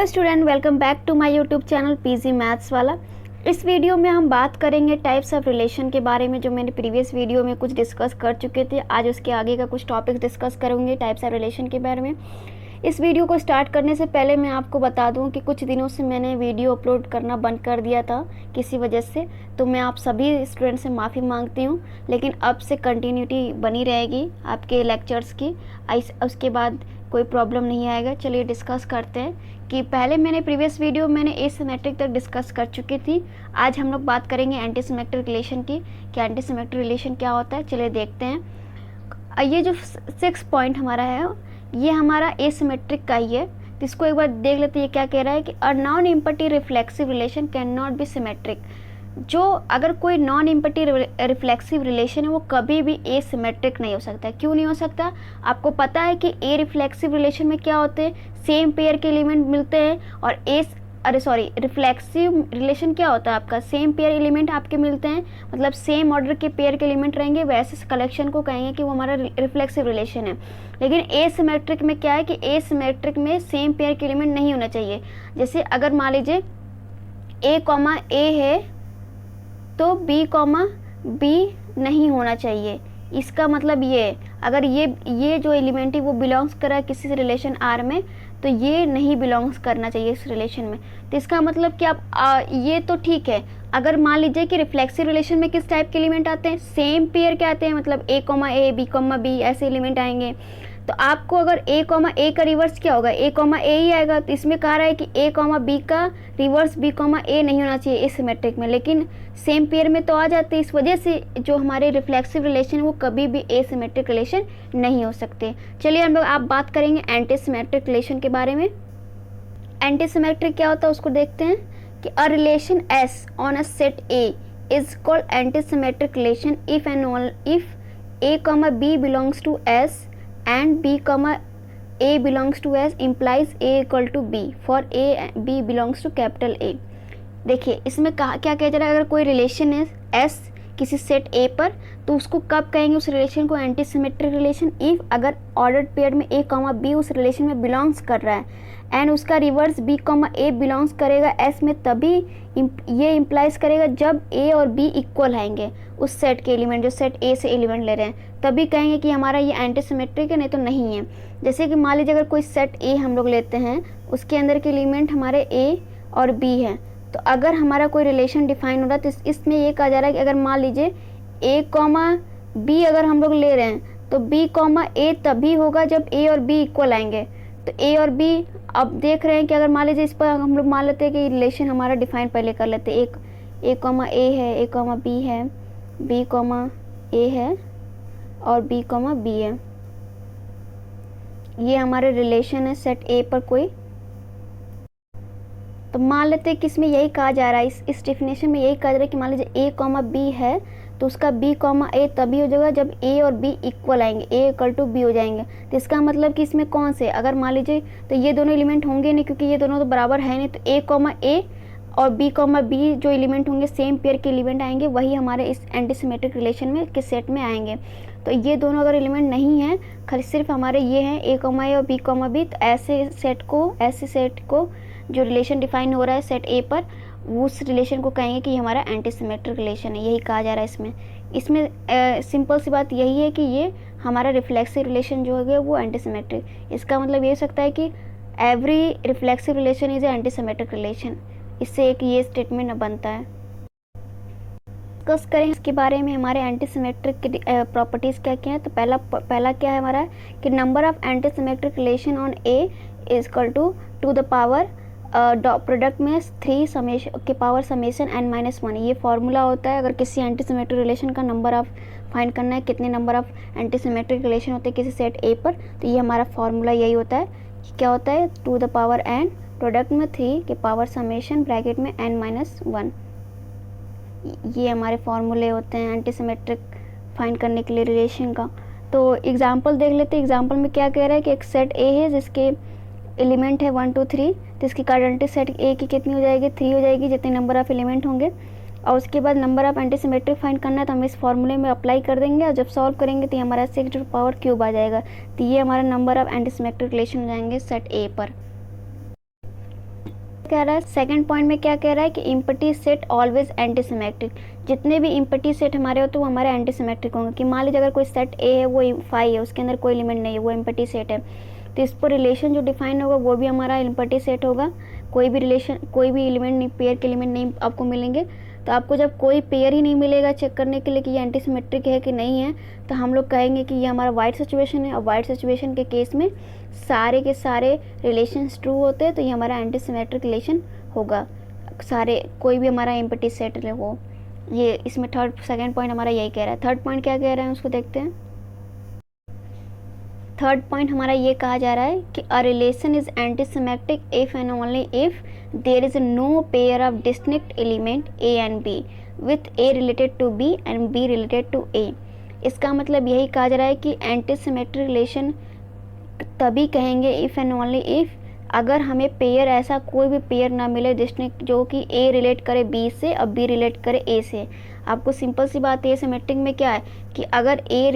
Hello student, welcome back to my YouTube channel PG maths वाला। इस video में हम बात करेंगे टाइप्स ऑफ रिलेशन के बारे में, जो मैंने प्रीवियस वीडियो में कुछ डिस्कस कर चुके थे। आज उसके आगे का कुछ टॉपिक्स डिस्कस करूँगी टाइप्स ऑफ रिलेशन के बारे में। इस वीडियो को स्टार्ट करने से पहले मैं आपको बता दूं कि कुछ दिनों से मैंने वीडियो अपलोड करना बंद कर दिया था किसी वजह से, तो मैं आप सभी स्टूडेंट से माफ़ी मांगती हूं। लेकिन अब से कंटिन्यूटी बनी रहेगी आपके लेक्चर्स की, उसके बाद कोई प्रॉब्लम नहीं आएगा। चलिए डिस्कस करते हैं कि पहले मैंने प्रीवियस वीडियो मैंने एसिमेट्रिक तक डिस्कस कर चुकी थी। आज हम लोग बात करेंगे एंटी सिमेट्रिक रिलेशन की, कि एंटी सिमेट्रिक रिलेशन क्या होता है। चलिए देखते हैं। ये जो 6 पॉइंट हमारा है ये हमारा एसिमेट्रिक का ही है, तो इसको एक बार देख लेते हैं। ये क्या कह रहा है कि अ non empty reflexive relation can not be symmetric. जो अगर कोई नॉन इम्पटी रिफ्लेक्सिव रिलेशन है वो कभी भी एसिमेट्रिक नहीं हो सकता। क्यों नहीं हो सकता? आपको पता है कि ए रिफ्लेक्सिव रिलेशन में क्या होते हैं, सेम पेयर के एलिमेंट मिलते हैं, और रिफ्लेक्सिव रिलेशन क्या होता है आपका, सेम पेयर एलिमेंट आपके मिलते हैं, मतलब सेम ऑर्डर के पेयर के एलिमेंट रहेंगे, वैसे कलेक्शन को कहेंगे कि वो हमारा रिफ्लेक्सिव रिलेशन है। लेकिन एसिमेट्रिक में क्या है कि एसिमेट्रिक में सेम पेयर के एलिमेंट नहीं होना चाहिए। जैसे अगर मान लीजिए ए कॉमा ए है तो बी कॉमा बी नहीं होना चाहिए। इसका मतलब ये, अगर ये जो एलिमेंट है वो बिलोंग्स कर रहा है किसी रिलेशन आर में, तो ये नहीं बिलोंग्स करना चाहिए इस रिलेशन में। तो इसका मतलब कि आप ये तो ठीक है। अगर मान लीजिए कि रिफ्लेक्सिव रिलेशन में किस टाइप के एलिमेंट आते हैं, सेम पेयर के आते हैं, मतलब ए कॉमा ए, बी कॉमा बी, ऐसे एलिमेंट आएंगे। तो आपको अगर ए कॉमा ए का रिवर्स क्या होगा, ए कॉमा ए ही आएगा। तो इसमें कहा रहा है कि ए कॉमा बी का रिवर्स बी कॉमा ए नहीं होना चाहिए एसिमेट्रिक में, लेकिन सेम पेयर में तो आ जाते हैं। इस वजह से जो हमारे रिफ्लेक्सिव रिलेशन है वो कभी भी एसिमेट्रिक रिलेशन नहीं हो सकते। चलिए हम लोग आप बात करेंगे एंटी सिमेट्रिक रिलेशन के बारे में। एंटी सिमेट्रिक क्या होता है उसको देखते हैं कि a relation S on a set A is called anti symmetric relation if and only if A comma B belongs to S and b comma a belongs to s implies a equal to b for a b belongs to capital A। देखिए इसमें कहा क्या कह रहा है, अगर कोई relation है s किसी सेट A पर, तो उसको कब कहेंगे उस रिलेशन को एंटी सिमेट्रिक रिलेशन, इफ अगर ऑर्डर्ड पेयर में a कॉमा b उस रिलेशन में बिलोंग्स कर रहा है एंड उसका reverse b comma a belongs करेगा s में, तभी ये इम्प्लाइज करेगा जब a और b इक्वल आएंगे उस सेट के एलिमेंट, जो सेट A से एलिमेंट ले रहे हैं, तभी कहेंगे कि हमारा ये एंटी सिमेट्रिक है, नहीं तो नहीं है। जैसे कि मान लीजिए अगर कोई सेट A हम लोग लेते हैं, उसके अंदर के एलिमेंट हमारे A और B हैं, तो अगर हमारा कोई रिलेशन डिफाइन हो रहा है तो इसमें ये कहा जा रहा है कि अगर मान लीजिए A कॉमा B अगर हम लोग ले रहे हैं तो B कॉमा A तभी होगा जब A और B इक्वल आएंगे। तो A और B अब देख रहे हैं कि अगर मान लीजिए इस पर हम लोग मान लेते हैं कि रिलेशन हमारा डिफाइन पहले कर लेते हैं। एक A कॉमा A है, A कॉमा B है, B कॉमा A है और B कॉमा B है। ये हमारे रिलेशन है सेट A पर कोई। तो मान लेते हैं कि इसमें यही कहा जा रहा है, इस डेफिनेशन में यही कहा जा रहा है कि मान लीजिए A कॉमा B है तो उसका B कॉमा A तभी हो जाएगा जब A और B इक्वल आएंगे, A इक्वल टू B हो जाएंगे। तो इसका मतलब कि इसमें कौन से, अगर मान लीजिए तो ये दोनों एलिमेंट होंगे नहीं, क्योंकि ये दोनों तो बराबर है नहीं। तो A कॉमा A और B कॉमा B जो एलिमेंट होंगे सेम पेयर के एलिमेंट आएंगे, वही हमारे इस एंटी सिमेट्रिक रिलेशन में किस सेट में आएंगे। तो ये दोनों अगर एलिमेंट नहीं हैं, खाली सिर्फ हमारे ये हैं A कॉमा A और B कॉमा B, तो ऐसे सेट को जो रिलेशन डिफाइन हो रहा है सेट A पर, उस रिलेशन को कहेंगे कि हमारा एंटी सिमेट्रिक रिलेशन है। यही कहा जा रहा है इसमें सिंपल सी बात यही है कि ये हमारा रिफ्लेक्सिव रिलेशन जो है वो एंटी सिमेट्रिक। इसका मतलब ये हो सकता है कि every reflexive relation is a anti symmetric relation. इससे एक ये स्टेटमेंट बनता है। डिस्कस करें इसके बारे में, हमारे एंटी सिमेट्रिक की प्रॉपर्टीज़ क्या क्या है। तो पहला क्या है हमारा कि number of anti symmetric relation on A is equal to the power product में 3 समेशन के पावर समेशन n-1। ये फार्मूला होता है अगर किसी एंटी सिमेट्रिक रिलेशन का नंबर ऑफ फाइंड करना है, कितने number of anti symmetric relation होते हैं किसी सेट A पर, तो ये हमारा फार्मूला यही होता है कि क्या होता है, to the power n product में 3 के पावर समेशन ब्रैकेट में n-1। ये हमारे फार्मूले होते हैं एंटी सिमेट्रिक फाइंड करने के लिए रिलेशन का। तो एग्जांपल देख लेते हैं। एग्जांपल में क्या कह रहा है कि एक सेट A है जिसके एलिमेंट है 1 2 3, तो इसकी कार्डिनलिटी सेट A की कितनी हो जाएगी, 3 हो जाएगी, जितने नंबर ऑफ एलिमेंट होंगे। और उसके बाद number of anti symmetric find करना है, तो हम इस फार्मूले में अप्लाई कर देंगे, और जब सॉल्व करेंगे तो ये हमारा 6 पावर क्यूब आ जाएगा। तो ये हमारा number of anti symmetric relation हो जाएंगे सेट A पर। कह रहा है सेकंड पॉइंट में, क्या कह रहा है कि empty set always anti symmetric. जितने भी इम्पटी सेट हमारे होते हैं वो हमारे एंटी सिमेट्रिक होंगे। कि मान लीजिए अगर कोई सेट ए है, वो फाई है, उसके अंदर कोई एलिमेंट नहीं है, वो इम्पटी सेट है, तो इस पर रिलेशन जो डिफाइन होगा वो भी हमारा इम्पटी सेट होगा। कोई भी रिलेशन, कोई भी एलिमेंट नहीं, पेयर के एलिमेंट नहीं आपको मिलेंगे। तो आपको जब कोई पेयर ही नहीं मिलेगा चेक करने के लिए कि ये एंटी सिमेट्रिक है कि नहीं है, तो हम लोग कहेंगे कि ये हमारा वाइड सिचुएशन है। और वाइड सिचुएशन के केस में सारे के सारे रिलेशंस ट्रू होते हैं, तो ये हमारा एंटी सिमेट्रिक रिलेशन होगा। सारे कोई भी हमारा इम्पटी सेट हो, ये इसमें सेकंड पॉइंट हमारा यही कह रहा है। थर्ड पॉइंट क्या कह रहा है उसको देखते हैं। थर्ड पॉइंट हमारा ये कहा जा रहा है कि a relation is anti symmetric if and only if there is no pair of distinct element A and B with A related to B and B related to A. इसका मतलब यही कहा जा रहा है कि एंटी सिमेट्रिक रिलेशन तभी कहेंगे इफ़ एंड ओनली इफ़ अगर हमें पेयर, ऐसा कोई भी पेयर ना मिले डिस्टिंक्ट जो कि ए रिलेट करे बी से और बी रिलेट करे ए से। आपको सिंपल सी बात है, सिमेट्रिक में क्या है कि अगर ए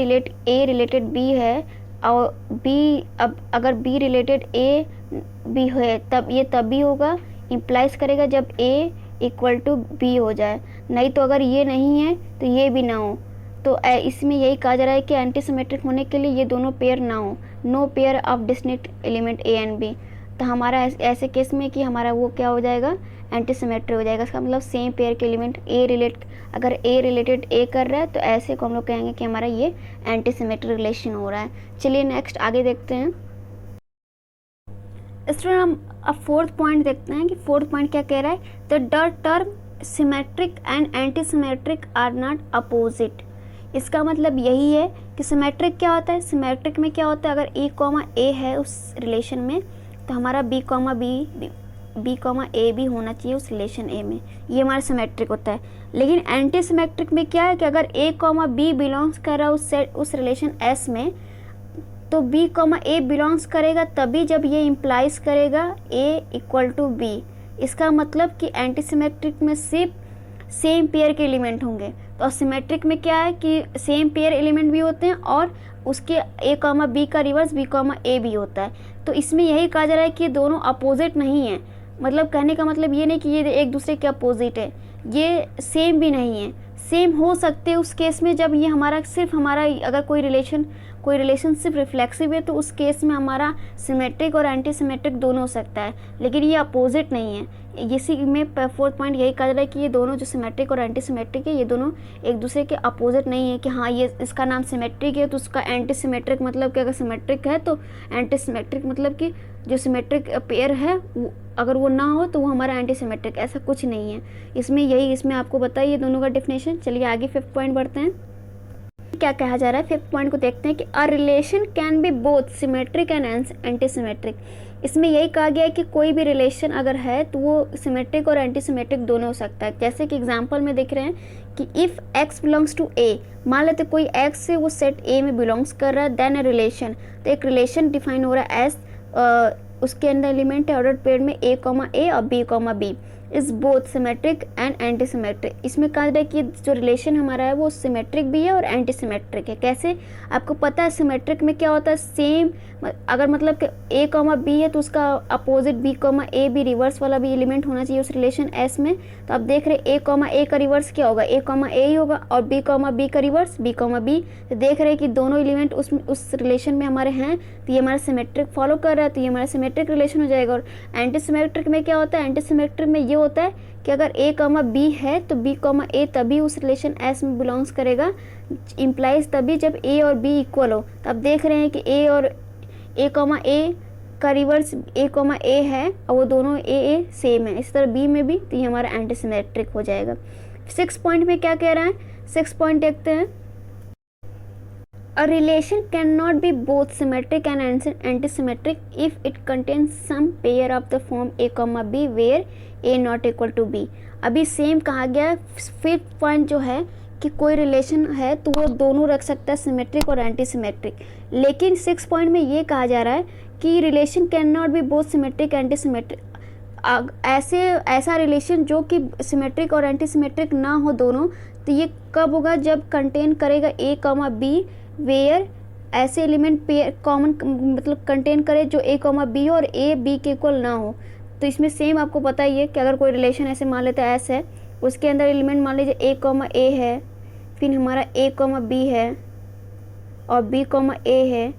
रिलेटेड बी है और बी, अब अगर बी रिलेटेड ए बी है, तब ये तभी होगा, इम्प्लाइज करेगा जब ए इक्वल टू बी हो जाए। नहीं तो अगर ये नहीं है तो ये भी ना हो। तो इसमें यही कहा जा रहा है कि एंटी सिमेट्रिक होने के लिए ये दोनों पेयर ना हो, no pair of distinct element A and B. तो हमारा ऐसे केस में कि हमारा वो क्या हो जाएगा, एंटी सिमेट्रिक हो जाएगा। इसका मतलब सेम पेयर के एलिमेंट अगर ए रिलेटेड ए कर रहा है तो ऐसे को हम लोग कहेंगे कि हमारा ये एंटी सिमेट्रिक रिलेशन हो रहा है। चलिए नेक्स्ट आगे देखते हैं। स्टूडेंट हम अब फोर्थ पॉइंट देखते हैं कि फोर्थ पॉइंट क्या कह रहा है। The term symmetric and anti symmetric are not opposite. इसका मतलब यही है कि सिमेट्रिक क्या होता है, सिमेट्रिक में क्या होता है, अगर ए कॉमा ए है उस रिलेशन में तो हमारा बी कॉमा ए भी होना चाहिए उस रिलेशन ए में, ये हमारा सिमेट्रिक होता है। लेकिन एंटी सिमेट्रिक में क्या है कि अगर ए कॉमा बी बिलोंग्स कर रहा है उस रिलेशन एस में, तो बी कॉमा ए बिलोंग्स करेगा तभी जब ये इम्प्लाइज करेगा ए इक्वल टू बी। इसका मतलब कि एंटी सिमेट्रिक में सिर्फ सेम पेयर के एलिमेंट होंगे। तो सिमेट्रिक में क्या है कि सेम पेयर एलिमेंट भी होते हैं और उसके ए कॉमा बी का रिवर्स बी कॉमा ए भी होता है। तो इसमें यही कहा जा रहा है कि ये दोनों अपोजिट नहीं है। मतलब कहने का मतलब ये नहीं कि ये एक दूसरे के अपोजिट है, ये सेम भी नहीं है। सेम हो सकते हैं उस केस में जब ये हमारा अगर कोई रिलेशन सिर्फ रिफ्लेक्सिव है, तो उस केस में हमारा सिमेट्रिक और एंटी सिमेट्रिक दोनों हो सकता है, लेकिन ये अपोजिट नहीं है। इसी में फोर्थ पॉइंट यही कहा जा रहा है कि ये दोनों जो सिमेट्रिक और एंटी सिमेट्रिक है, ये दोनों एक दूसरे के अपोजिट नहीं है कि हाँ ये इसका नाम सिमेट्रिक है तो उसका एंटी सिमेट्रिक मतलब कि अगर सिमेट्रिक है तो एंटी सिमेट्रिक मतलब कि जो सिमेट्रिक पेयर है अगर वो ना हो तो वो हमारा एंटी सिमेट्रिक, ऐसा कुछ नहीं है। इसमें आपको बताइए दोनों का डेफिनेशन। चलिए आगे फिफ्थ पॉइंट बढ़ते हैं। क्या कहा जा रहा है, फिफ्थ पॉइंट को देखते हैं कि a relation can be both symmetric and anti symmetric. इसमें यही कहा गया है कि कोई भी रिलेशन अगर है तो वो सिमेट्रिक और एंटी सिमेट्रिक दोनों हो सकता है। जैसे कि एग्जांपल में देख रहे हैं कि if x belongs to a, मान लेते कोई x से वो सेट a में बिलोंग्स कर रहा है, देन ए रिलेशन, तो एक रिलेशन डिफाइन हो रहा है एस, उसके अंदर एलिमेंट है ऑर्डर पेयर में a कॉमा ए और b comma B is both symmetric and anti symmetric. इसमें कहा जाए कि जो रिलेशन हमारा है वो सिमेट्रिक भी है और एंटी सिमेट्रिक है। कैसे, आपको पता है सिमेट्रिक में क्या होता है, सेम अगर मतलब कि ए कॉमा बी है तो उसका अपोजिट बी कॉमा ए भी रिवर्स वाला भी एलिमेंट होना चाहिए उस रिलेशन एस में। तो आप देख रहे ए कॉमा ए का रिवर्स क्या होगा, ए कॉमा ए ही होगा, और बी कॉमा बी का रिवर्स बी कॉमा बी। तो देख रहे हैं कि दोनों एलिमेंट उस रिलेशन में हमारे हैं, तो ये हमारा सिमेट्रिक फॉलो कर रहा है, तो ये हमारा सिमेट्रिक रिलेशन हो जाएगा। और एंटी सिमेट्रिक में क्या होता है, एंटी सिमेट्रिक में ये होता है कि अगर ए कॉमा बी है तो बी कॉमा ए तभी उस रिलेशन एस में बिलोंग्स करेगा, इम्प्लाइज तभी जब ए और बी इक्वल हो। तो आप देख रहे हैं कि ए और ए कॉमा ए का रिवर्स ए कॉमा ए है और वो दोनों ए सेम है, इस तरह बी में भी, तो ये हमारा एंटी सिमेट्रिक हो जाएगा। सिक्स पॉइंट में क्या कह रहा है, सिक्स पॉइंट देखते हैं। A relation cannot be both symmetric and antisymmetric if it contains some pair of the form a comma b where a not equal to b। अभी सेम कहा गया है। फिफ्थ पॉइंट जो है कि कोई रिलेशन है तो वो दोनों रख सकता है, सिमेट्रिक और एंटी सिमेट्रिक। लेकिन सिक्स पॉइंट में ये कहा जा रहा है कि relation can not be both symmetric anti symmetric. ऐसा रिलेशन जो कि सिमेट्रिक और एंटी सिमेट्रिक ना हो दोनों, तो ये कब होगा, जब कंटेन करेगा ए कॉमा बी वेयर ऐसे एलिमेंट पेयर कॉमन मतलब कंटेन करे जो ए कॉमा बी और ए बी के इक्वल ना हो, तो इसमें सेम आपको पता ही है कि अगर कोई रिलेशन ऐसे मान लेते हैं एस है, उसके अंदर एलिमेंट मान लीजिए ए कॉमा ए है, फिर हमारा ए कॉमा बी है और बी कॉमा ए है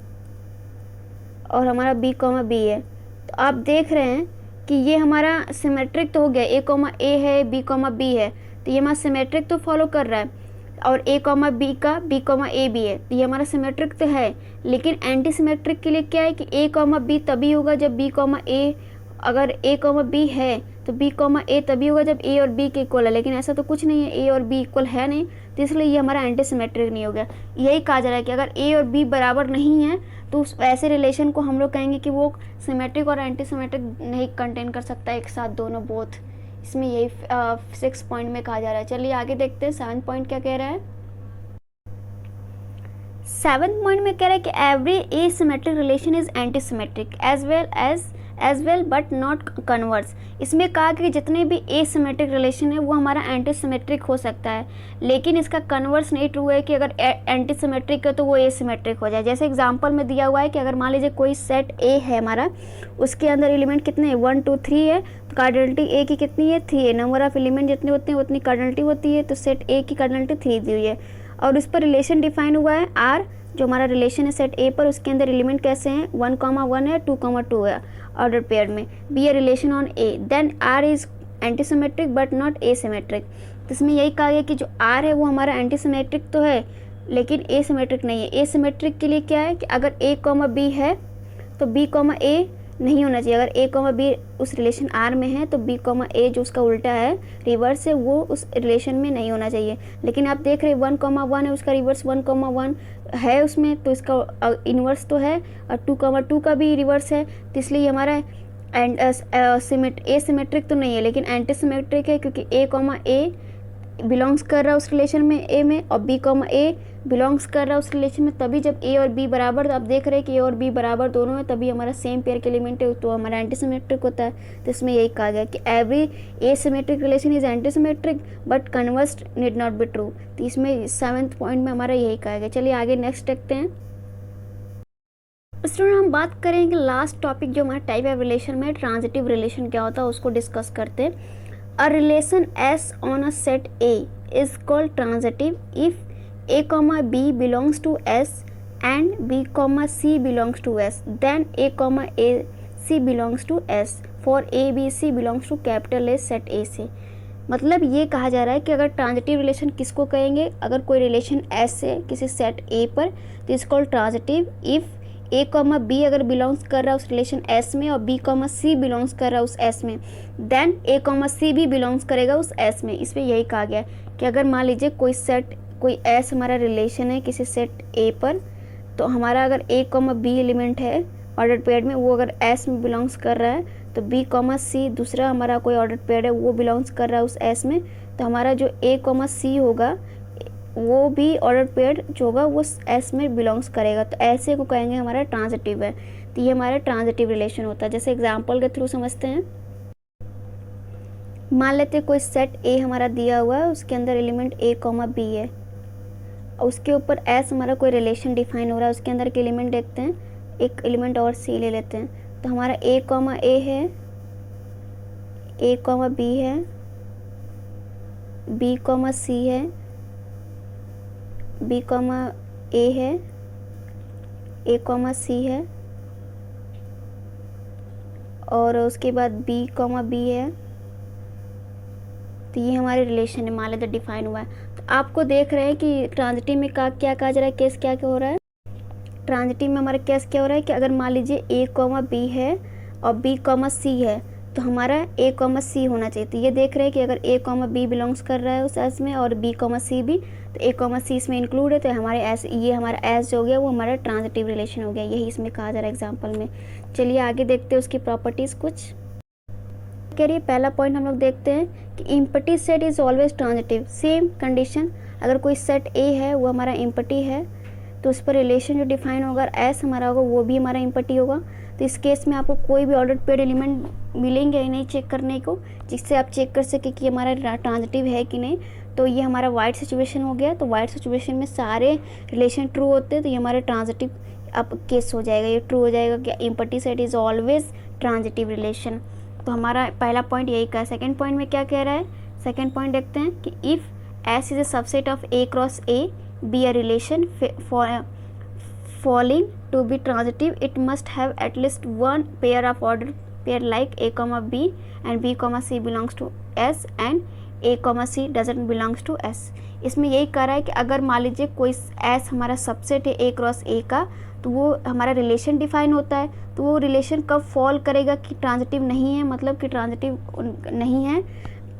और हमारा बी कॉमा बी है। तो आप देख रहे हैं कि ये हमारा सिमेट्रिक तो हो गया, ए कॉमा ए है, बी कॉमा बी है, तो ये हमारा सिमेट्रिक तो फॉलो कर रहा है, और ए कॉमा बी का बी कॉमा ए भी है, तो ये हमारा सिमेट्रिक तो है। लेकिन एंटी सिमेट्रिक के लिए क्या है कि ए कॉमा बी तभी होगा जब बी कॉमा ए, अगर ए कॉमा बी है तो बी कॉमा ए तभी होगा जब ए और बी के इक्वल है, लेकिन ऐसा तो कुछ नहीं है, ए और बी इक्वल है नहीं, तो इसलिए ये हमारा एंटी सिमेट्रिक नहीं हो गया। यही कहा जा रहा है कि अगर ए और बी बराबर नहीं है तो उस ऐसे रिलेशन को हम लोग कहेंगे कि वो सिमेट्रिक और एंटी सिमेट्रिक नहीं कंटेन कर सकता एक साथ दोनों बोथ। इसमें यही 6 पॉइंट में कहा जा रहा है। चलिए आगे देखते हैं 7 पॉइंट क्या कह रहा है। 7th पॉइंट में कह रहा है कि every asymmetric relation is anti symmetric as well but not converse. इसमें कहा कि जितने भी एसिमेट्रिक रिलेशन है वो हमारा एंटी सिमेट्रिक हो सकता है, लेकिन इसका कन्वर्स नहीं ट्रू है कि अगर एंटी सिमेट्रिक है तो वो एसिमेट्रिक हो जाए। जैसे एग्जांपल में दिया हुआ है कि अगर मान लीजिए कोई सेट ए है हमारा, उसके अंदर एलिमेंट कितने हैं 1 2 3 है, तो कार्डिनलिटी ए की कितनी है 3 है, नंबर ऑफ एलिमेंट जितने होते हैं उतनी कार्डिनलिटी होती है, तो सेट ए की कार्डिनलिटी 3 दी हुई है और उस पर रिलेशन डिफाइन हुआ है आर, जो हमारा रिलेशन है सेट ए पर, उसके अंदर एलिमेंट कैसे हैं 1,1 है, 2,2 है ऑर्डर पेयर में, be a relation on A, then R is anti symmetric but not asymmetric. तो इसमें यही कहा गया कि जो आर है वो हमारा एंटी सिमेट्रिक तो है लेकिन एसिमेट्रिक नहीं है। एसिमेट्रिक के लिए क्या है कि अगर ए कॉमा बी है तो बी कॉमा ए नहीं होना चाहिए। अगर ए कॉमा बी उस रिलेशन आर में है तो बी कॉमा ए जो उसका उल्टा है रिवर्स है वो उस रिलेशन में नहीं होना चाहिए। लेकिन आप देख रहे हैं 1,1 है, उसका रिवर्स 1,1 है उसमें, तो इसका इन्वर्स तो है, और 2,2 का भी रिवर्स है, तो इसलिए हमारा ए सिमेट्रिक तो नहीं है लेकिन एंटी सिमेट्रिक है, क्योंकि ए कॉमा ए बिलोंग्स कर रहा है उस रिलेशन में ए में और बी कॉमा ए बिलोंग्स कर रहा है उस रिलेशन में, तभी जब ए और बी बराबर, तो आप देख रहे हैं कि ए और बी बराबर दोनों है, तभी हमारा सेम पेयर के एलिमेंट है तो हमारा एंटी सिमेट्रिक होता है। तो इसमें यही कहा गया कि every asymmetric relation is anti symmetric but converse need not be true. तो इसमें 7th पॉइंट में हमारा यही कहा गया। चलिए आगे नेक्स्ट देखते हैं। स्टूडेंट हम बात करेंगे लास्ट टॉपिक जो हमारा टाइप ऑफ रिलेशन में ट्रांजिटिव रिलेशन क्या होता है उसको डिस्कस करते हैं। A relation S on a set A is called transitive if A comma B belongs to S and B comma C belongs to S, then A comma A C belongs to S for A B C belongs to capital A set A से। मतलब ये कहा जा रहा है कि अगर transitive relation किसको कहेंगे, अगर कोई रिलेशन S है किसी सेट A पर तो is called transitive if A comma B अगर बिलोंग्स कर रहा है उस रिलेशन एस में और बी कॉमा सी बिलोंग्स कर रहा है उस एस में, देन ए कॉमा सी भी बिलोंग्स करेगा उस एस में। इसमें यही कहा गया है कि अगर मान लीजिए कोई एस हमारा रिलेशन है किसी सेट ए पर, तो हमारा अगर ए कॉमा बी एलिमेंट है ऑर्डर पेयर में, वो अगर एस में बिलोंग्स कर रहा है, तो बी कॉमा सी दूसरा हमारा कोई ऑर्डर पेयर है वो बिलोंग्स कर रहा है उस एस में, तो हमारा जो ए कॉमा सी होगा वो भी ऑर्डर पेयर जो होगा वो एस में बिलोंग्स करेगा, तो ऐसे को कहेंगे हमारा ट्रांजिटिव है। तो ये हमारा ट्रांजिटिव रिलेशन होता है। जैसे एग्जांपल के थ्रू समझते हैं। मान लेते हैं कोई सेट ए हमारा दिया हुआ है, उसके अंदर एलिमेंट ए कॉमा बी है और उसके ऊपर एस हमारा कोई रिलेशन डिफाइन हो रहा है, उसके अंदर के एलिमेंट देखते हैं, एक एलिमेंट और सी ले लेते हैं। तो हमारा ए कॉमा ए है, ए कॉमा बी है, बी कॉमा सी है, बी कॉमा ए है, ए कॉमा सी है और उसके बाद बी कॉमा बी है। तो ये हमारे रिलेशन है, मान लेते डिफाइन हुआ है। तो आपको देख रहे हैं कि ट्रांजिटिव में क्या कहा जा रहा है, केस क्या क्या हो रहा है। ट्रांजिटिव में हमारा केस क्या हो रहा है कि अगर मान लीजिए ए कॉमा बी है और बी कॉमा सी है, तो हमारा ए कॉमा सी होना चाहिए। तो ये देख रहे हैं कि अगर ए कॉमा बी बिलोंग्स कर रहा है उस एस में और बी कॉमा सी भी, तो ए कॉमा सी इसमें इंक्लूड है, तो हमारे एस, ये हमारा एस जो हो गया वो हमारा ट्रांजिटिव रिलेशन हो गया। यही इसमें कहा जा रहा है एग्जाम्पल में। चलिए आगे देखते हैं उसकी प्रॉपर्टीज़ कुछ। कह रही है पहला पॉइंट हम लोग देखते हैं कि empty set is always transitive. Same condition, अगर कोई सेट ए है वो हमारा इम्पटी है तो उस पर रिलेशन जो डिफाइन होगा एस हमारा होगा वो भी हमारा इम्पटी होगा। तो इस केस में आपको कोई भी ऑर्डर पेड एलिमेंट मिलेंगे ही नहीं चेक करने को, जिससे आप चेक कर सके कि हमारा ट्रांजिटिव है कि नहीं। तो ये हमारा वाइड सिचुएशन हो गया। तो वाइड सिचुएशन में सारे रिलेशन ट्रू होते हैं, तो ये हमारे ट्रांजिटिव अब केस हो जाएगा, ये ट्रू हो जाएगा कि empty set is always transitive relation. तो हमारा पहला पॉइंट यही का है। सेकेंड पॉइंट में क्या कह रहा है, सेकेंड पॉइंट देखते हैं कि if S is a subset of A cross A be a relation falling to be transitive, it must have at least one pair of order pair like A comma B and B comma C belongs to S and A comma C doesn't belongs to S। इसमें यही कह रहा है कि अगर मान लीजिए कोई S हमारा सबसेट है A क्रॉस A का, तो वो हमारा रिलेशन डिफाइन होता है, तो वो रिलेशन कब फॉल करेगा कि ट्रांजिटिव नहीं है, मतलब कि ट्रांजिटिव नहीं है,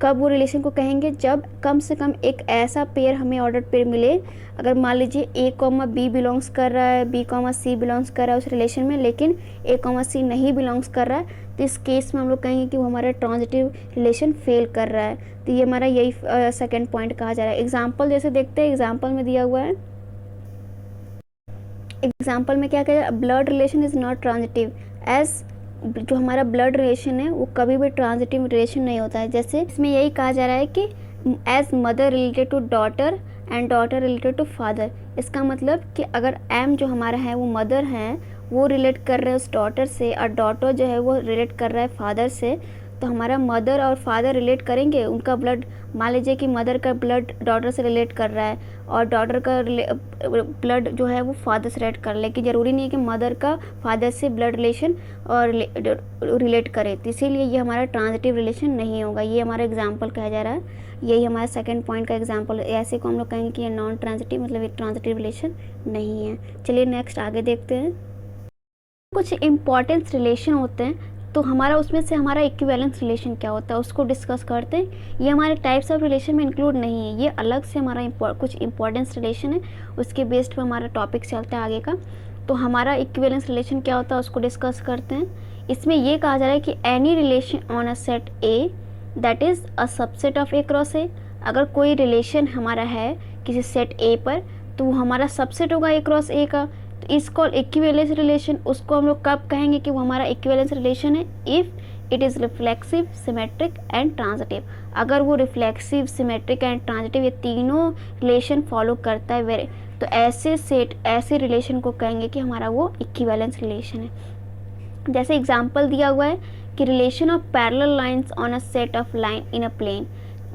कब वो रिलेशन को कहेंगे, जब कम से कम एक ऐसा पेयर हमें ऑर्डर पेयर मिले। अगर मान लीजिए A कॉमा B बिलोंग्स कर रहा है, B कॉमा C बिलोंग्स कर रहा है उस रिलेशन में, लेकिन A कॉमा C नहीं बिलोंग्स कर रहा है, तो इस केस में हम लोग कहेंगे कि वो हमारा ट्रांजिटिव रिलेशन फेल कर रहा है। तो ये हमारा यही सेकेंड पॉइंट कहा जा रहा है। एग्जाम्पल जैसे देखते हैं, एग्जाम्पल में दिया हुआ है, एग्जाम्पल में क्या कह, blood relation is not transitive as, जो हमारा ब्लड रिलेशन है वो कभी भी ट्रांजिटिव रिलेशन नहीं होता है। जैसे इसमें यही कहा जा रहा है कि as mother related to daughter and daughter related to father. इसका मतलब कि अगर एम जो हमारा है वो मदर है, वो रिलेट कर रहे हैं उस डॉटर से, और डॉटर जो है वो रिलेट कर रहा है फादर से, तो हमारा मदर और फादर रिलेट करेंगे, उनका ब्लड, मान लीजिए कि मदर का ब्लड डॉटर से रिलेट कर रहा है और डॉटर का ब्लड जो है वो फादर से रिलेट कर, लेकिन ज़रूरी नहीं है कि मदर का फादर से ब्लड रिलेशन और रिलेट करे, तो इसीलिए ये हमारा ट्रांजिटिव रिलेशन नहीं होगा। ये हमारा एग्जाम्पल कहा जा रहा है, यही हमारा सेकंड पॉइंट का एग्जाम्पल। ऐसे को हम लोग कहेंगे कि ये नॉन ट्रांजिटिव, मतलब ये ट्रांजिटिव रिलेशन नहीं है। चलिए नेक्स्ट आगे देखते हैं। कुछ इम्पॉर्टेंस रिलेशन होते हैं, तो हमारा उसमें से हमारा इक्विवेलेंस रिलेशन क्या होता है उसको डिस्कस करते हैं। ये हमारे टाइप्स ऑफ रिलेशन में इंक्लूड नहीं है, ये अलग से हमारा कुछ इंपॉर्टेंस रिलेशन है, उसके बेस्ड पे हमारा टॉपिक चलता है आगे का। तो हमारा इक्विवेलेंस रिलेशन क्या होता है उसको डिस्कस करते हैं। इसमें ये कहा जा रहा है कि any relation on a set A that is a subset of A cross ए। अगर कोई रिलेशन हमारा है किसी सेट ए पर, तो वो हमारा सबसेट होगा ए क्रॉस ए का, तो इसको इक्विवेलेंस रिलेशन, उसको हम लोग कब कहेंगे कि वो हमारा इक्विवेलेंस रिलेशन है, if it is reflexive, symmetric and transitive. अगर वो रिफ्लेक्सिव, सिमेट्रिक एंड ट्रांजिटिव ये तीनों रिलेशन फॉलो करता है, तो ऐसे रिलेशन को कहेंगे कि हमारा वो इक्विवेलेंस रिलेशन है। जैसे एग्जाम्पल दिया हुआ है कि relation of parallel lines on a set of line in a plane.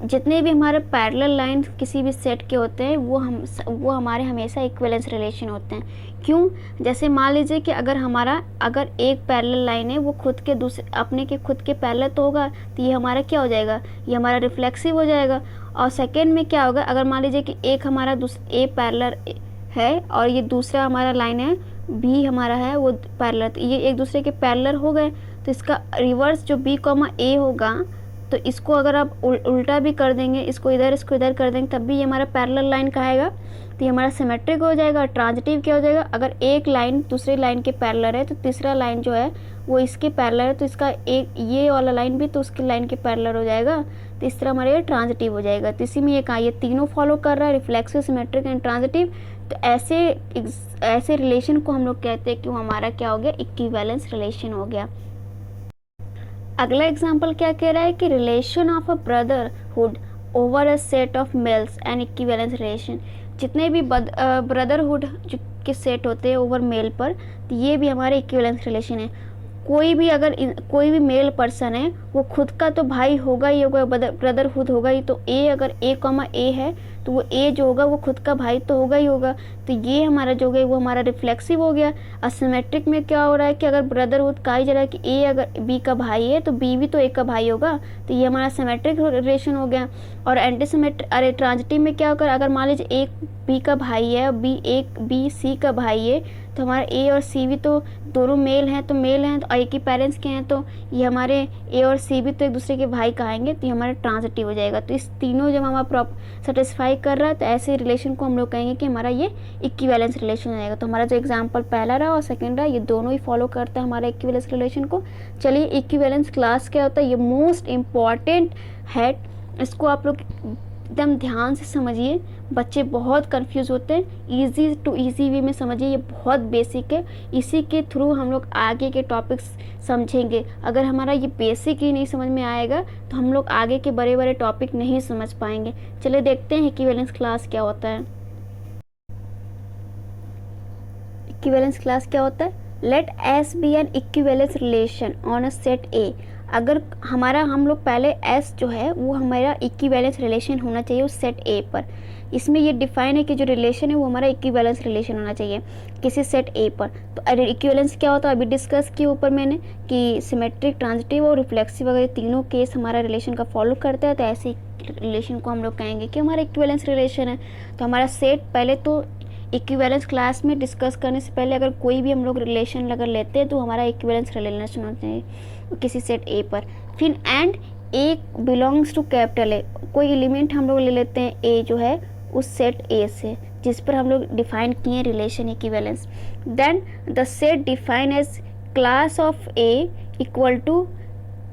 जितने भी हमारे पैरेलल लाइन किसी भी सेट के होते हैं वो हमारे हमेशा इक्विवेलेंस रिलेशन होते हैं। क्यों? जैसे मान लीजिए कि अगर एक पैरेलल लाइन है वो खुद के दूसरे अपने के खुद के पैरेलल तो होगा, तो ये हमारा क्या हो जाएगा, ये हमारा रिफ्लेक्सिव हो जाएगा। और सेकेंड में क्या होगा, अगर मान लीजिए कि एक हमारा ए पैरेलल है और ये दूसरा हमारा लाइन है बी हमारा है वो पैरेलल, तो ये एक दूसरे के पैरेलल हो गए, तो इसका रिवर्स जो बी कॉमा ए होगा, तो इसको अगर आप उल्टा भी कर देंगे, इसको इधर कर देंगे, तब भी ये हमारा पैरेलल लाइन कहेगा, तो ये हमारा सिमेट्रिक हो जाएगा। ट्रांजिटिव क्या हो जाएगा, अगर एक लाइन दूसरी लाइन के पैरेलल है तो तीसरा लाइन जो है वो इसके पैरेलल है, तो इसका एक ये वाला लाइन भी तो उसकी लाइन के पैरेलल हो जाएगा, तो इस तरह हमारा ये ट्रांजिटिव हो जाएगा। तो इसी में ये कहा, ये तीनों फॉलो कर रहा है, रिफ्लेक्सिव, सिमेट्रिक एंड ट्रांजिटिव। तो ऐसे रिलेशन को हम लोग कहते हैं कि वो हमारा क्या हो गया, इक्विवेलेंस रिलेशन हो गया। अगला एग्जाम्पल क्या कह रहा है कि relation of a brotherhood over a set of males and equivalence relation. जितने भी ब्रदरहुड के सेट होते हैं ओवर मेल पर, तो ये भी हमारे इक्विवेलेंस रिलेशन है। कोई भी मेल पर्सन है वो खुद का तो भाई होगा ही होगा, ब्रदरहुड होगा ही, तो अगर ए कॉमा ए है तो वो ए जो होगा वो खुद का भाई तो होगा ही होगा, तो ये हमारा जो है वो हमारा रिफ्लेक्सिव हो गया। असिमेट्रिक में क्या हो रहा है कि अगर ब्रदरहुड कहा ही जा रहा है कि ए अगर बी का भाई है तो बी भी तो ए का भाई होगा, तो ये हमारा सिमेट्रिक रिलेशन हो गया। और ट्रांजिटिव में क्या होगा, अगर मान लीजिए एक बी का भाई है और बी सी का भाई है, तो हमारा ए और सी भी तो दोनों मेल हैं, तो एक ही पेरेंट्स के हैं, तो ये हमारे ए और सी भी तो एक दूसरे के भाई कहेंगे, तो ये हमारा ट्रांजिटिव हो जाएगा। तो इस तीनों जब हमारा सेटिस्फाई कर रहा है, तो ऐसे रिलेशन को हम लोग कहेंगे कि हमारा ये इक्विवेलेंस रिलेशन हो जाएगा। तो हमारा जो एग्जाम्पल पहला रहा और सेकेंड रहा, ये दोनों ही फॉलो करता है हमारे इक्विवेलेंस रिलेशन को। चलिए, इक्विवेलेंस क्लास क्या होता है, ये मोस्ट इम्पॉर्टेंट है, इसको आप लोग एकदम ध्यान से समझिए। बच्चे बहुत कंफ्यूज होते हैं, इजी टू इजी वे में समझिए, ये बहुत बेसिक है, इसी के थ्रू हम लोग आगे के टॉपिक्स समझेंगे। अगर हमारा ये बेसिक ही नहीं समझ में आएगा तो हम लोग आगे के बड़े बड़े टॉपिक नहीं समझ पाएंगे। चलिए देखते हैं इक्विवेलेंस क्लास क्या होता है। इक्विवेलेंस क्लास क्या होता है, let S be an equivalence relation on a set A. अगर हमारा हम लोग पहले एस जो है वो हमारा इक्विवेलेंस रिलेशन होना चाहिए उस सेट ए पर। इसमें ये डिफाइन है कि जो रिलेशन है वो हमारा इक्विवेलेंस रिलेशन होना चाहिए किसी सेट ए पर। तो अरे इक्विवेलेंस क्या होता है अभी डिस्कस किया ऊपर मैंने कि सिमेट्रिक, ट्रांजिटिव और रिफ्लेक्सिव वगैरह तीनों केस हमारा रिलेशन का फॉलो करता है। तो ऐसे रिलेशन को हम लोग कहेंगे कि हमारा इक्विवेलेंस रिलेशन है। तो हमारा सेट पहले तो इक्विवेलेंस क्लास में डिस्कस करने से पहले अगर कोई भी हम लोग रिलेशन अगर लेते हैं तो हमारा इक्विवेलेंस रिलेशन होता है किसी सेट ए पर। फिर and A belongs to capital A, कोई एलिमेंट हम लोग ले लेते हैं ए जो है उस सेट ए से जिस पर हम लोग डिफाइन किए relation equivalence. Then the set define as class of A equal to,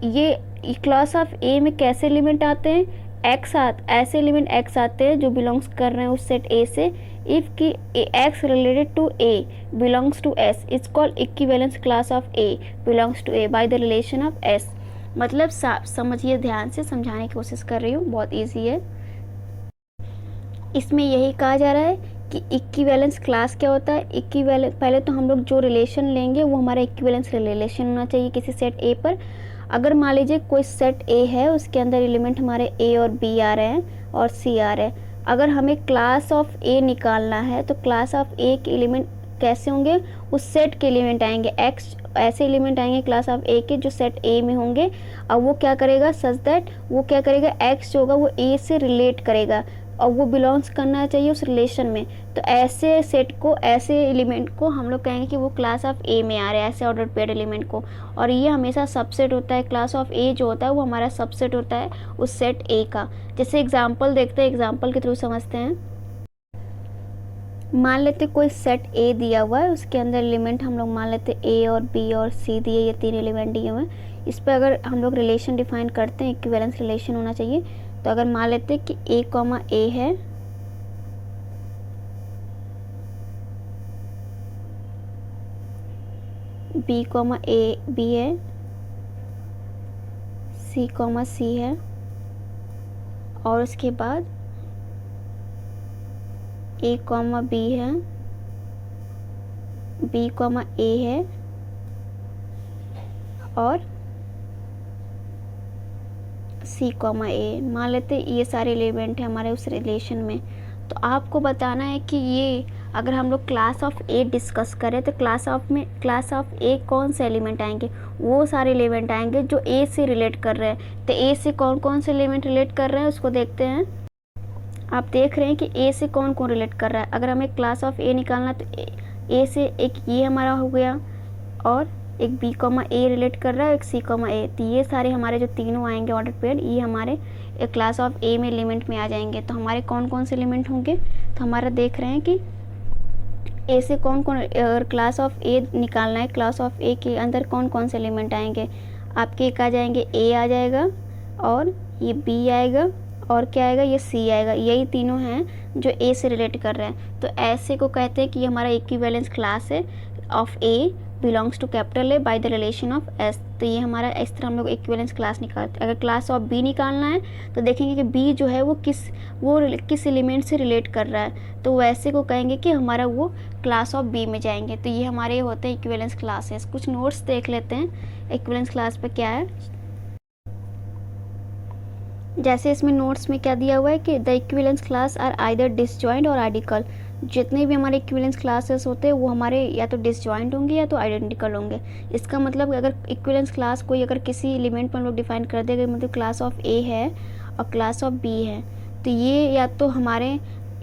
ये क्लास ऑफ ए में कैसे एलिमेंट आते हैं, ऐसे एलिमेंट एक्स आते हैं जो बिलोंग्स कर रहे हैं उस सेट ए से। इफ़ कि X related to A belongs to S it's called equivalence class of A belongs to A by the relation of S. मतलब समझिए, ध्यान से समझाने की कोशिश कर रही हूँ, बहुत ईजी है। इसमें यही कहा जा रहा है कि इक्विवेलेंस क्लास क्या होता है। इक्विवेलेंस, पहले तो हम लोग जो रिलेशन लेंगे वो हमारा इक्विवेलेंस रिलेशन होना चाहिए किसी सेट ए पर। अगर मान लीजिए कोई सेट ए है उसके अंदर एलिमेंट हमारे ए और बी आ रहे हैं और सी आ रहे हैं, अगर हमें क्लास ऑफ ए निकालना है तो क्लास ऑफ ए के एलिमेंट कैसे होंगे, उस सेट के एलिमेंट आएंगे एक्स, ऐसे एलिमेंट आएंगे क्लास ऑफ ए के जो सेट ए में होंगे। अब वो क्या करेगा, सच दैट वो क्या करेगा, एक्स जो होगा वो ए से रिलेट करेगा और वो बिलोंग्स करना चाहिए उस रिलेशन में। तो ऐसे सेट को, ऐसे एलिमेंट को हम लोग कहेंगे कि वो क्लास ऑफ ए में आ रहे हैं, ऐसे ऑर्डर पेड एलिमेंट को। और ये हमेशा सबसेट होता है, क्लास ऑफ ए जो होता है वो हमारा सबसेट होता है उस सेट ए का। जैसे एग्जांपल देखते हैं, एग्जांपल के थ्रू समझते हैं। मान लेते कोई सेट ए दिया हुआ है, उसके अंदर एलिमेंट हम लोग मान लेते ए और बी और सी दिए, ये तीन एलिमेंट दिए हुए हैं। इस पर अगर हम लोग रिलेशन डिफाइन करते हैं, इक्विवेलेंस रिलेशन होना चाहिए। तो अगर मान लेते कि ए कॉमा ए है, बी कॉमा ए बी है, सी कॉमा सी है, और उसके बाद ए कॉमा बी है, बी कॉमा ए है और सी कॉमा ए, मान लेते ये सारे एलिमेंट हैं हमारे उस रिलेशन में। तो आपको बताना है कि ये अगर हम लोग क्लास ऑफ ए डिस्कस करें तो क्लास ऑफ ए कौन से एलिमेंट आएंगे, वो सारे एलिमेंट आएंगे जो ए से रिलेट कर रहे हैं। तो ए से कौन कौन से एलिमेंट रिलेट कर रहे हैं उसको देखते हैं। आप देख रहे हैं कि ए से कौन कौन रिलेट कर रहा है। अगर हमें क्लास ऑफ ए निकालना तो ए से एक ये हमारा हो गया और एक बी कॉमा ए रिलेट कर रहा है, एक सी कॉमा ए। तो ये सारे हमारे जो तीनों आएंगे ऑर्डर पेड, ये हमारे एक क्लास ऑफ ए में एलिमेंट में आ जाएंगे। तो हमारे कौन कौन से एलिमेंट होंगे, तो हमारा देख रहे हैं कि ए से कौन कौन, अगर क्लास ऑफ ए निकालना है, क्लास ऑफ ए के अंदर कौन कौन से एलिमेंट आएंगे आपके, एक आ जाएंगे ए आ जाएगा और ये बी आएगा और क्या आएगा, ये सी आएगा। यही तीनों हैं जो ए से रिलेट कर रहे हैं। तो ऐसे को कहते हैं कि हमारा इक्विवेलेंस क्लास है of A belongs to capital A by the relation of S. तो ये हमारा इस तरह हम लोग इक्विवेलेंस क्लास निकालते हैं। अगर क्लास ऑफ बी निकालना है तो देखेंगे कि बी जो है वो किस एलिमेंट से रिलेट कर रहा है, तो वैसे को कहेंगे कि हमारा वो क्लास ऑफ बी में जाएंगे। तो ये हमारे होते हैं इक्विवेलेंस क्लासेस। कुछ नोट्स देख लेते हैं इक्विवेलेंस क्लास पर क्या है। जैसे इसमें नोट्स में क्या दिया हुआ है कि the equivalence class are either disjoint or identical. जितने भी हमारे इक्विवेलेंस क्लासेस होते हैं वो हमारे या तो डिसजॉइंट होंगे या तो आइडेंटिकल होंगे। इसका मतलब अगर इक्विवेलेंस क्लास कोई अगर किसी एलिमेंट पर हम लोग डिफाइन कर देंगे, मतलब क्लास ऑफ ए है और क्लास ऑफ बी है, तो ये या तो हमारे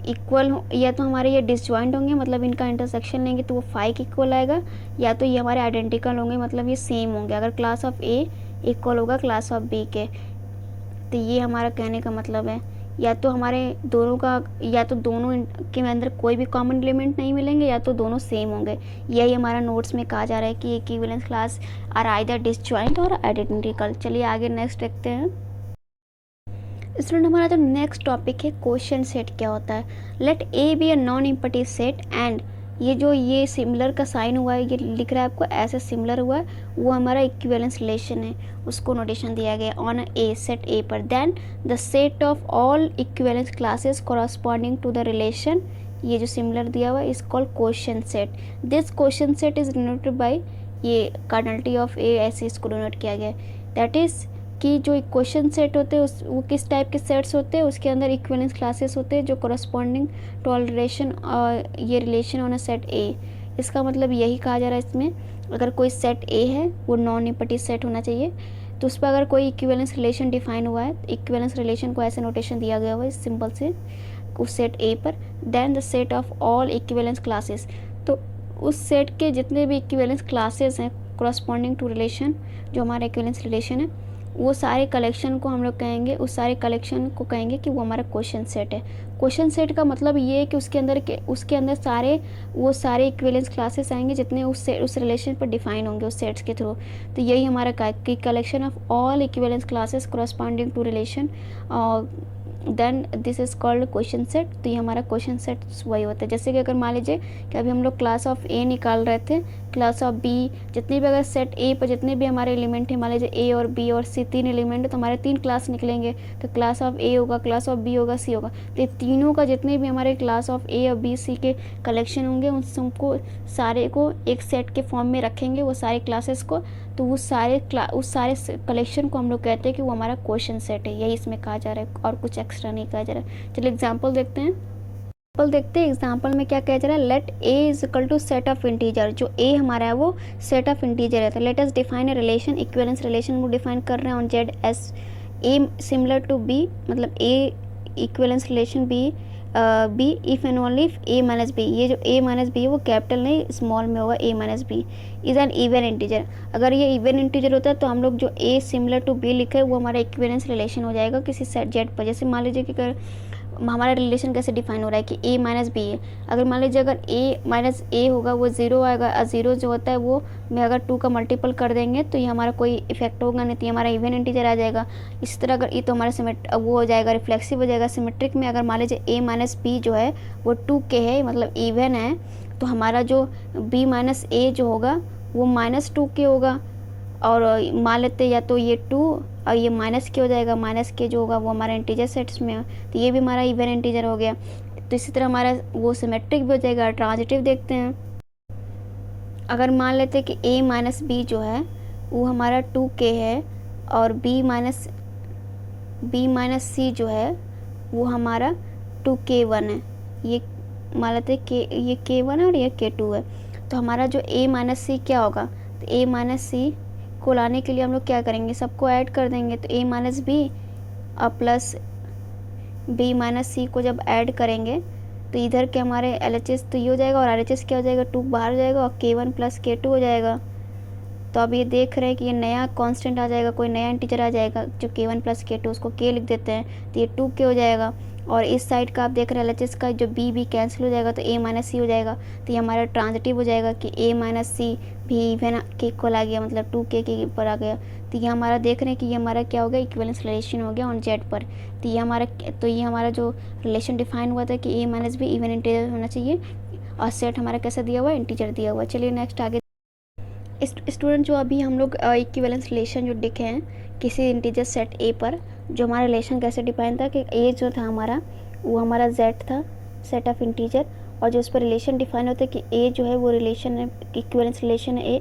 इक्वल या तो हमारे ये डिसजॉइंट होंगे, मतलब इनका इंटरसेक्शन लेंगे तो वो फाई के इक्वल आएगा, या तो ये हमारे आइडेंटिकल होंगे, मतलब ये सेम होंगे। अगर क्लास ऑफ ए इक्वल होगा क्लास ऑफ बी के, तो ये हमारा कहने का मतलब है या तो हमारे दोनों का, या तो दोनों के अंदर कोई भी कॉमन एलिमेंट नहीं मिलेंगे या तो दोनों सेम होंगे। यही हमारा नोट्स में कहा जा रहा है कि equivalence class are either disjoint or identical. चलिए आगे नेक्स्ट देखते हैं। स्टूडेंट हमारा जो नेक्स्ट टॉपिक है क्वेश्चन सेट क्या होता है। Let A be a non empty set and, ये सिमिलर का साइन हुआ है, ये लिख रहा है आपको ऐसे सिमिलर हुआ है, वो हमारा इक्विवेलेंस रिलेशन है, उसको नोटेशन दिया गया ऑन ए सेट ए पर। Then the set of all equivalence classes corresponding to the relation, ये जो सिमिलर दिया हुआ है is called question set. This question set is denoted by ये कार्डिनलिटी ऑफ ए, ऐसे इसको डिनोट किया गया है। दैट इज़ कि जो इक्वेशन सेट होते हैं वो किस टाइप के सेट्स होते हैं, उसके अंदर इक्विवेलेंस क्लासेस होते हैं जो कोरस्पॉन्डिंग टू ऑल रिलेशन, ये रिलेशन ऑन अ सेट ए। इसका मतलब यही कहा जा रहा है इसमें, अगर कोई सेट ए है वो नॉन निपटी सेट होना चाहिए, तो उस पर अगर कोई इक्विवेलेंस रिलेशन डिफाइन हुआ है, इक्विवेलेंस रिलेशन को ऐसे नोटेशन दिया गया हुआ है सिंपल से उस सेट ए पर, then the set of all equivalence classes, तो उस सेट के जितने भी इक्विवेलेंस क्लासेस हैं कोरस्पॉन्डिंग टू रिलेशन, जो हमारा इक्विवेलेंस रिलेशन है, वो सारे कलेक्शन को हम लोग कहेंगे, उस सारे कलेक्शन को कहेंगे कि वो हमारा क्वेश्चन सेट है। क्वेश्चन सेट का मतलब ये है कि उसके अंदर सारे वो सारे इक्विवेलेंस क्लासेस आएंगे जितने उस रिलेशन पर डिफाइन होंगे उस सेट्स के थ्रू। तो यही हमारा कि collection of all equivalence classes corresponding to relation, then this is called question set. तो ये हमारा क्वेश्चन सेट वही होता है। जैसे कि अगर मान लीजिए कि अभी हम लोग क्लास ऑफ ए निकाल रहे थे, क्लास ऑफ बी, जितने भी अगर सेट ए पर जितने भी हमारे एलिमेंट हैं, मान लीजिए ए और बी और सी 3 एलिमेंट है, तो हमारे 3 क्लास निकलेंगे। तो क्लास ऑफ ए होगा, क्लास ऑफ बी होगा, सी होगा। तो ये तीनों का जितने भी हमारे क्लास ऑफ ए और बी सी के कलेक्शन होंगे उन सबको सारे को एक सेट के फॉर्म में रखेंगे, वो सारे क्लासेस को। तो उस सारे कलेक्शन को हम लोग कहते हैं कि वो हमारा क्वेश्चन सेट है। यही इसमें कहा जा रहा है और कुछ एक्स्ट्रा नहीं कहा जा रहा है। चलिए एग्जाम्पल देखते हैं। एग्जाम्पल में क्या कहा जा रहा है, let A is equal to set of integer. जो ए हमारा है वो सेट ऑफ इंटीजर है। तो let us define a relation, equivalence relation को डिफाइन कर रहे हैं on Z as A similar to B, मतलब A equivalence relation B B if and only if A minus B. ये जो ए माइनस बी है वो कैपिटल नहीं स्मॉल में होगा, A minus B is an even integer. अगर ये इवन इंटीजर होता है तो हम लोग जो ए सिमिलर टू बी लिखे वो हमारा इक्विवेलेंस रिलेशन हो जाएगा किसी सेट जेड पर। जैसे मान लीजिए कि अगर हमारा रिलेशन कैसे डिफाइन हो रहा है कि ए माइनस बी है, अगर मान लीजिए अगर ए माइनस ए होगा वो ज़ीरो आएगा, और ज़ीरो जो होता है वो में अगर 2 का मल्टीपल कर देंगे तो ये हमारा कोई इफेक्ट होगा नहीं, तो ये हमारा इवन इंटीजर आ जाएगा। इसी तरह अगर ये तो हमारा वो हो जाएगा, रिफ्लेक्सिव हो जाएगा। सिमेट्रिक में अगर मान लीजिए ए माइनस बी जो है वो 2 के है, मतलब इवन है, तो हमारा जो बी माइनस ए जो होगा वो -2 के होगा। और मान लेते या तो ये 2 और ये माइनस के हो जाएगा, माइनस के जो होगा वो हमारा इंटीजर सेट्स में है, तो ये भी हमारा इवन इंटीजर हो गया। तो इसी तरह हमारा वो सिमेट्रिक भी हो जाएगा। ट्रांजिटिव देखते हैं, अगर मान लेते कि a माइनस बी जो है वो हमारा 2k है, और b माइनस सी जो है वो हमारा 2k1 है। ये मान लेते ये k1 है और ये k2 है। तो हमारा जो a माइनस सी क्या होगा, तो a माइनस सी को लाने के लिए हम लोग क्या करेंगे, सबको ऐड कर देंगे। तो a माइनस बी और प्लस b माइनस सी को जब ऐड करेंगे तो इधर के हमारे LHS तो ये हो जाएगा और RHS क्या हो जाएगा, 2 बाहर हो जाएगा और k1 प्लस k2 हो जाएगा। तो अब ये देख रहे हैं कि ये नया कांस्टेंट आ जाएगा, कोई नया इंटीजर आ जाएगा जो k1 प्लस k2, उसको k लिख देते हैं, तो ये 2k हो जाएगा। और इस साइड का आप देख रहे हैं LHS का जो b कैंसिल हो जाएगा तो a माइनस सी हो जाएगा। तो ये हमारा ट्रांजिटिव हो जाएगा कि a माइनस सी भी इवन के इक्वल आ गया, मतलब 2k के ऊपर आ गया। तो ये हमारा देख रहे हैं कि ये हमारा क्या हो गया, इक्विवेलेंस रिलेशन हो गया ऑन जेड पर। तो ये हमारा जो रिलेशन डिफाइन हुआ था कि a minus be even integer होना चाहिए, और सेट हमारा कैसा दिया हुआ है, इंटीजर दिया हुआ है। चलिए नेक्स्ट आगे स्टूडेंट, जो अभी हम लोग इक्विवेलेंस रिलेशन जो लिखे हैं किसी इंटीजर सेट ए पर, जो हमारा रिलेशन कैसे डिफाइन था कि ए जो था हमारा वो हमारा जेड था, सेट ऑफ इंटीजर, और जो उस पर रिलेशन डिफाइन होता है कि ए जो है वो रिलेशन है, इक्विवेलेंस रिलेशन है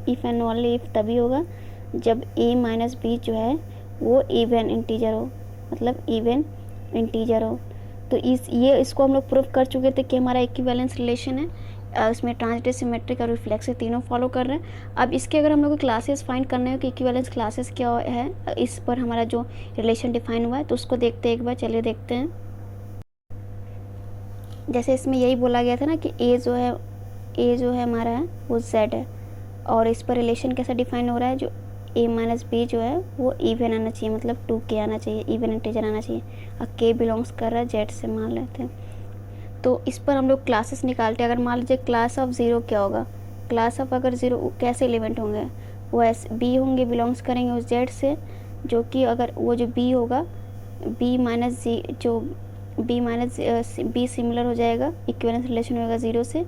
इफ़ एंड ओनली इफ़ तभी होगा जब ए माइनस बी जो है वो इवन इंटीजर हो, मतलब इवन इंटीजर हो। तो इसको हम लोग प्रूव कर चुके थे कि हमारा इक्विवेलेंस रिलेशन है, उसमें ट्रांजिटिव, सिमेट्रिक और रिफ्लेक्सिव तीनों फॉलो कर रहे हैं। अब इसके अगर हम लोग को क्लासेस फाइंड करने हो कि इक्विवेलेंस क्लासेस क्या है, इस पर हमारा जो रिलेशन डिफाइन हुआ है, तो उसको देखते हैं एक बार। चलिए देखते हैं। जैसे इसमें यही बोला गया था ना कि ए जो है हमारा है वो z है, और इस पर रिलेशन कैसा डिफाइन हो रहा है, जो a माइनस बी जो है वो इवन आना चाहिए, मतलब 2k आना चाहिए, इवन इंटीजर आना चाहिए, और k बिलोंग्स कर रहा है z से, मान लेते हैं। तो इस पर हम लोग क्लासेस निकालते हैं। अगर मान लीजिए क्लास ऑफ 0 क्या होगा, क्लास ऑफ अगर 0 कैसे एलिमेंट होंगे, वो बी होंगे, बिलोंग्स करेंगे उस जेड से, जो कि अगर वो जो बी होगा बी माइनस बी सिमिलर हो जाएगा, इक्विवेलेंस रिलेशन होगा 0 से।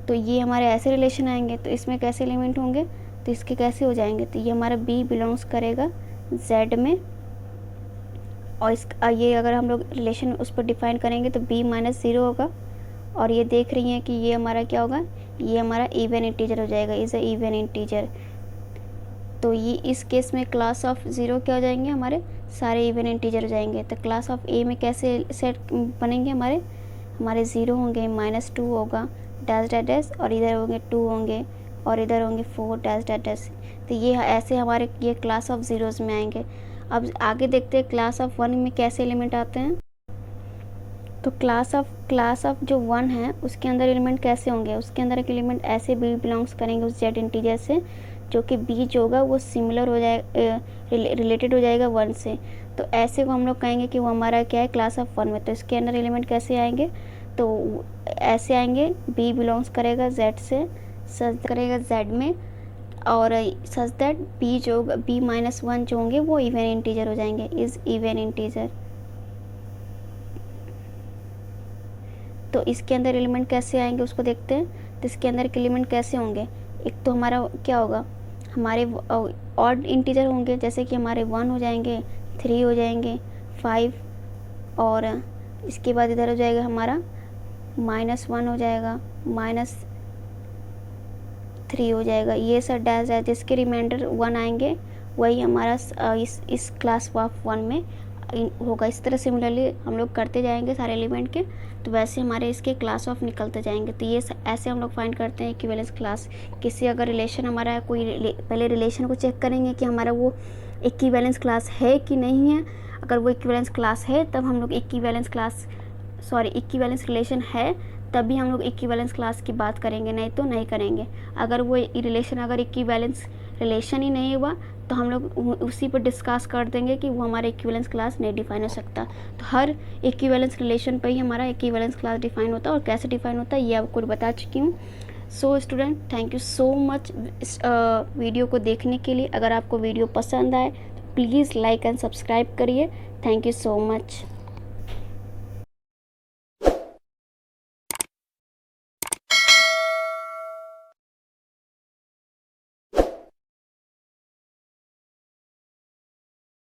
तो ये हमारे ऐसे रिलेशन आएंगे, तो इसमें कैसे एलिमेंट होंगे, तो इसके कैसे हो जाएंगे, तो ये हमारा बी बिलोंग्स करेगा जेड में, और ये अगर हम लोग रिलेशन उस पर डिफाइन करेंगे तो b माइनस 0 होगा। और ये देख रही हैं कि ये हमारा क्या होगा, ये हमारा इवन इंटीजर हो जाएगा, इज़ अ इवन इंटीजर। तो ये इस केस में क्लास ऑफ ज़ीरो क्या हो जाएंगे, हमारे सारे इवन इंटीजर हो जाएंगे। तो क्लास ऑफ ए में कैसे सेट बनेंगे, हमारे ज़ीरो होंगे, -2 होगा डैश डैश डैश, और इधर होंगे 2 होंगे, और इधर होंगे 4 डैश डैश डैश। तो ये ऐसे हमारे ये क्लास ऑफ ज़ीरोज़ में आएंगे। अब आगे देखते हैं क्लास ऑफ 1 में कैसे एलिमेंट आते हैं। तो क्लास ऑफ जो 1 है उसके अंदर एलिमेंट कैसे होंगे, उसके अंदर एक एलिमेंट ऐसे बी बिलोंग्स करेंगे उस जेड इंटीजर से, जो कि बी जो होगा वो सिमिलर हो जाए, रिलेटेड हो जाएगा 1 से। तो ऐसे को हम लोग कहेंगे कि वो हमारा क्या है, क्लास ऑफ 1 में। तो इसके अंदर एलिमेंट कैसे आएंगे, तो ऐसे आएंगे, बी बिलोंग्स करेगा जेड से, सच करेगा जेड में, और सच दैट बी जो B-1 जो होंगे वो इवन इंटीजर हो जाएंगे, इज़ इवन इंटीजर। तो इसके अंदर एलिमेंट कैसे आएंगे उसको देखते हैं। तो इसके अंदर के एलिमेंट कैसे होंगे, एक तो हमारा क्या होगा, हमारे ऑड इंटीजर होंगे, जैसे कि हमारे 1 हो जाएंगे, 3 हो जाएंगे, 5, और इसके बाद इधर हो जाएगा हमारा -1 हो जाएगा, -3 हो जाएगा। ये सब डैश है, जिसके रिमाइंडर 1 आएंगे वही हमारा इस क्लास ऑफ 1 में होगा। इस तरह सिमिलरली हम लोग करते जाएंगे सारे एलिमेंट के, तो वैसे हमारे इसके क्लास ऑफ निकलते जाएंगे। तो ये ऐसे हम लोग फाइंड करते हैं इक्विवेलेंस क्लास। किसी अगर रिलेशन हमारा कोई पहले रिलेशन को चेक करेंगे कि हमारा वो इक्विवेलेंस क्लास है कि नहीं है। अगर वो इक्विवेलेंस क्लास है तब हम लोग इक्विवेलेंस रिलेशन है तभी हम लोग इक्विवेलेंस क्लास की बात करेंगे, नहीं तो नहीं करेंगे। अगर वो रिलेशन अगर इक्विवेलेंस रिलेशन ही नहीं हुआ तो हम लोग उसी पर डिस्कस कर देंगे कि वो हमारा इक्विवेलेंस क्लास नहीं डिफाइन हो सकता। तो हर इक्विवेलेंस रिलेशन पर ही हमारा इक्विवेलेंस क्लास डिफाइन होता है, और कैसे डिफाइन होता है ये आपको बता चुकी हूँ। So student, thank you so much इस वीडियो को देखने के लिए। अगर आपको वीडियो पसंद आए तो प्लीज़ लाइक एंड सब्सक्राइब करिए। Thank you so much.